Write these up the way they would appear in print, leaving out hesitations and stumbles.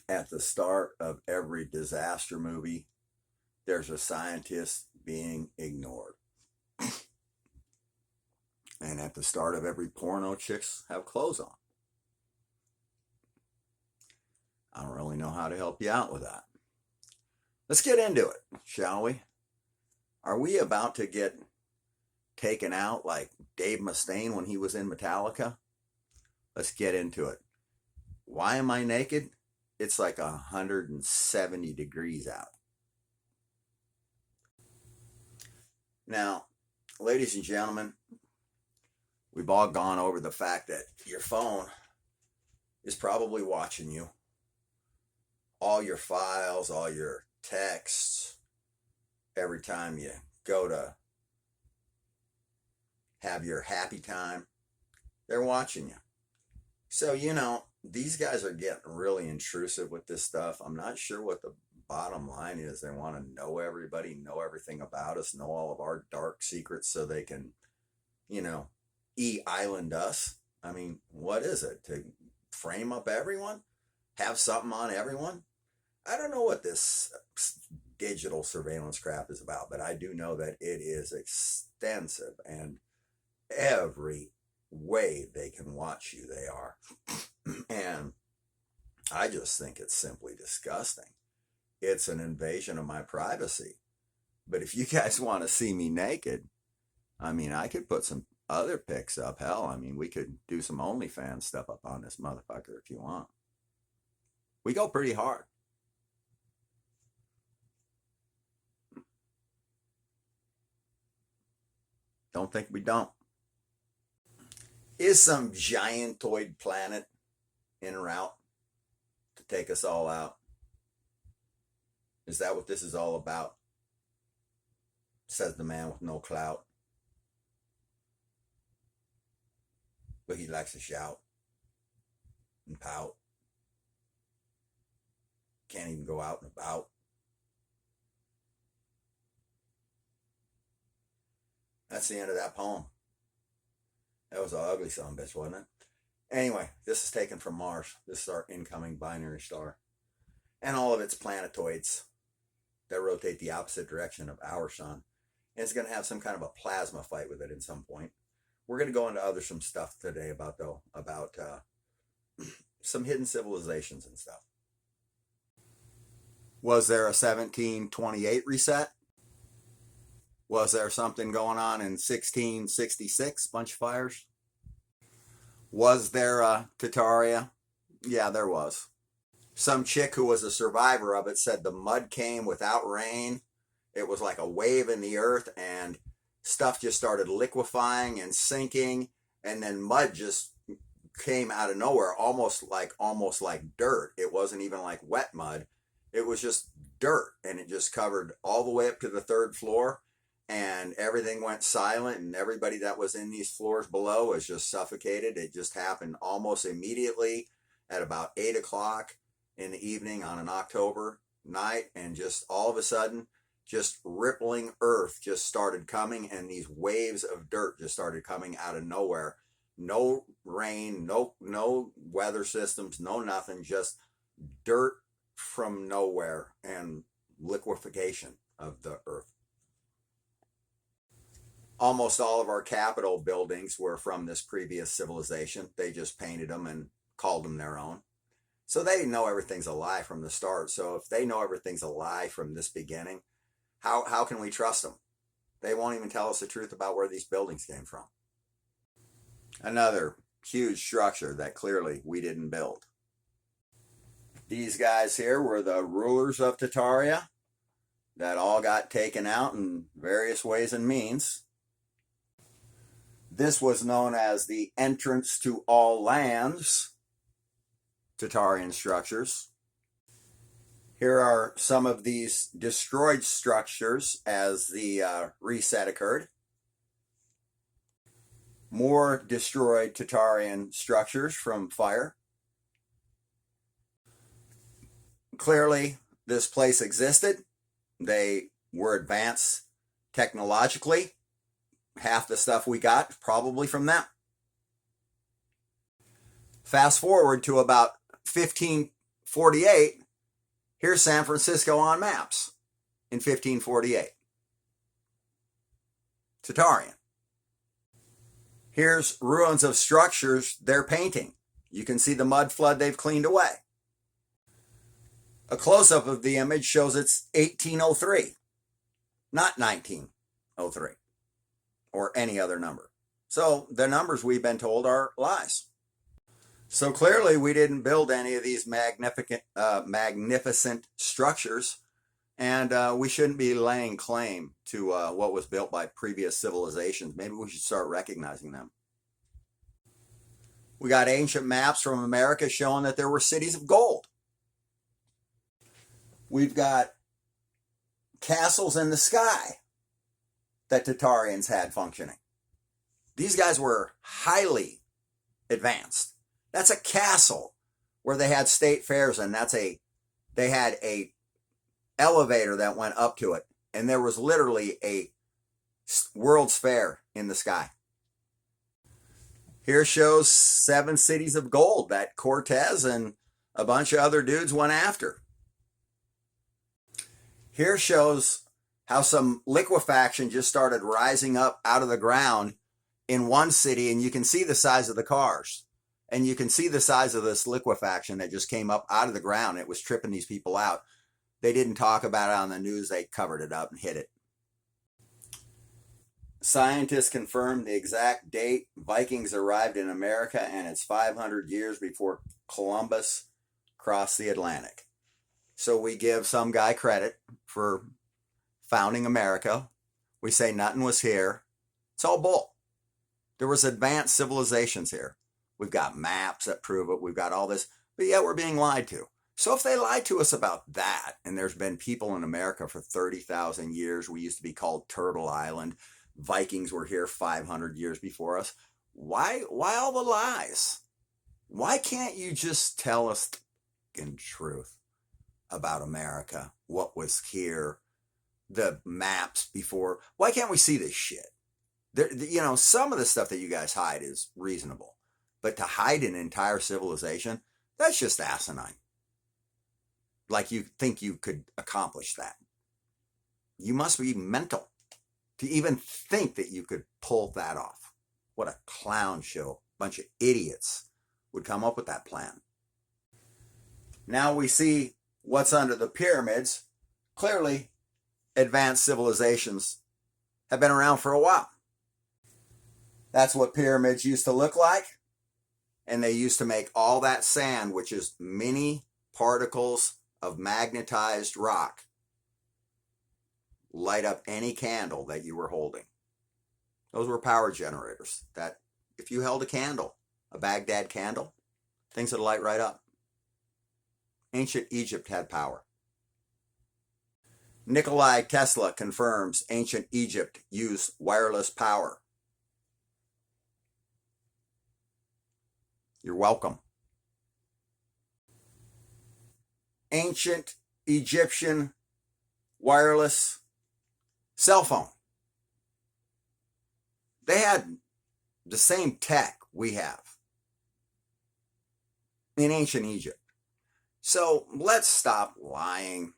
At the start of every disaster movie, there's a scientist being ignored. And at the start of every porno, chicks have clothes on. I don't really know how to help you out with that. Let's get into it, shall we? Are we about to get taken out like Dave Mustaine when he was in Metallica? Let's get into it. Why am I naked? It's like 170 degrees out. Now, ladies and gentlemen, we've all gone over the fact that your phone is probably watching you. All your files, all your texts, every time you go to have your happy time, they're watching you. So, these guys are getting really intrusive with this stuff. I'm not sure what the bottom line is. They want to know everybody, know everything about us, know all of our dark secrets so they can, e-island us. I mean, what is it? To frame up everyone? Have something on everyone? I don't know what this digital surveillance crap is about, but I do know that it is extensive, and every way they can watch you, they are. And I just think it's simply disgusting. It's an invasion of my privacy. But if you guys want to see me naked, I could put some other pics up. Hell, we could do some OnlyFans stuff up on this motherfucker if you want. We go pretty hard. Don't think we don't. Is some giantoid planet en route to take us all out? Is that what this is all about? Says the man with no clout. But he likes to shout and pout. Can't even go out and about. That's the end of that poem. That was an ugly son of a bitch, wasn't it? Anyway, this is taken from Mars. This is our incoming binary star. And all of its planetoids that rotate the opposite direction of our sun. And it's going to have some kind of a plasma fight with it at some point. We're going to go into some stuff today about some hidden civilizations and stuff. Was there a 1728 reset? Was there something going on in 1666? Bunch of fires? Was there a Tartaria? Yeah, there was. Some chick who was a survivor of it said the mud came without rain. It was like a wave in the earth, and stuff just started liquefying and sinking, and then mud just came out of nowhere, almost like dirt. It wasn't even like wet mud. It was just dirt, and it just covered all the way up to the third floor, and everything went silent, and everybody that was in these floors below was just suffocated. It just happened almost immediately at about 8 o'clock in the evening on an October night, and just all of a sudden, just rippling earth just started coming, and these waves of dirt just started coming out of nowhere. No rain, no weather systems, no nothing, just dirt from nowhere and liquefaction of the earth. Almost all of our Capitol buildings were from this previous civilization. They just painted them and called them their own. So they know everything's a lie from the start. So if they know everything's a lie from this beginning, how can we trust them? They won't even tell us the truth about where these buildings came from. Another huge structure that clearly we didn't build. These guys here were the rulers of Tartaria that all got taken out in various ways and means. This was known as the entrance to all lands, Tartarian structures. Here are some of these destroyed structures as the reset occurred. More destroyed Tartarian structures from fire. Clearly, this place existed. They were advanced technologically. Half the stuff we got probably from them. Fast forward to about 15 1548, here's San Francisco on maps in 1548. Tatarian. Here's ruins of structures they're painting. You can see the mud flood they've cleaned away. A close-up of the image shows it's 1803, not 1903, or any other number. So the numbers we've been told are lies. So clearly we didn't build any of these magnificent structures, and we shouldn't be laying claim to what was built by previous civilizations. Maybe we should start recognizing them. We got ancient maps from America showing that there were cities of gold. We've got castles in the sky that Tatarians had functioning. These guys were highly advanced. That's a castle where they had state fairs, and they had a elevator that went up to it, and there was literally a World's Fair in the sky. Here shows 7 cities of gold that Cortez and a bunch of other dudes went after. Here shows how some liquefaction just started rising up out of the ground in one city, and you can see the size of the cars. And you can see the size of this liquefaction that just came up out of the ground. It was tripping these people out. They didn't talk about it on the news. They covered it up and hid it. Scientists confirmed the exact date Vikings arrived in America, and it's 500 years before Columbus crossed the Atlantic. So we give some guy credit for founding America. We say nothing was here. It's all bull. There was advanced civilizations here. We've got maps that prove it. We've got all this. But yet we're being lied to. So if they lied to us about that, and there's been people in America for 30,000 years, we used to be called Turtle Island. Vikings were here 500 years before us. Why all the lies? Why can't you just tell us the truth about America? What was here? The maps before. Why can't we see this shit? Some of the stuff that you guys hide is reasonable. But to hide an entire civilization, that's just asinine. Like you think you could accomplish that. You must be mental to even think that you could pull that off. What a clown show. A bunch of idiots would come up with that plan. Now we see what's under the pyramids. Clearly, advanced civilizations have been around for a while. That's what pyramids used to look like. And they used to make all that sand, which is mini particles of magnetized rock, light up any candle that you were holding. Those were power generators that if you held a candle, a Baghdad candle, things would light right up. Ancient Egypt had power. Nikolai Tesla confirms ancient Egypt used wireless power. You're welcome. Ancient Egyptian wireless cell phone. They had the same tech we have in ancient Egypt. So let's stop lying,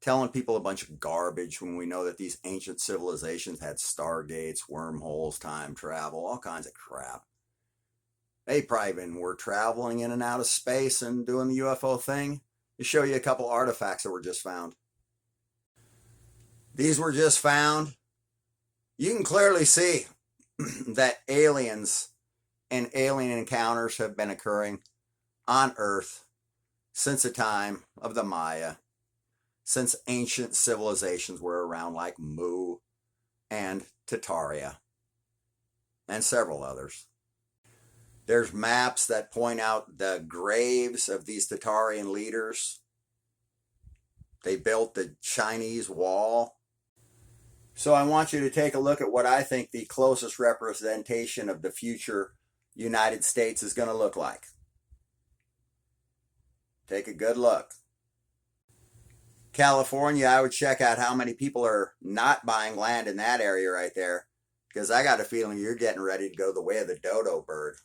telling people a bunch of garbage when we know that these ancient civilizations had stargates, wormholes, time travel, all kinds of crap. They probably even were traveling in and out of space and doing the UFO thing. To show you a couple artifacts that were just found. These were just found. You can clearly see that aliens and alien encounters have been occurring on Earth since the time of the Maya, since ancient civilizations were around like Mu and Tataria and several others. There's maps that point out the graves of these Tatarian leaders. They built the Chinese wall. So I want you to take a look at what I think the closest representation of the future United States is going to look like. Take a good look. California, I would check out how many people are not buying land in that area right there, because I got a feeling you're getting ready to go the way of the dodo bird.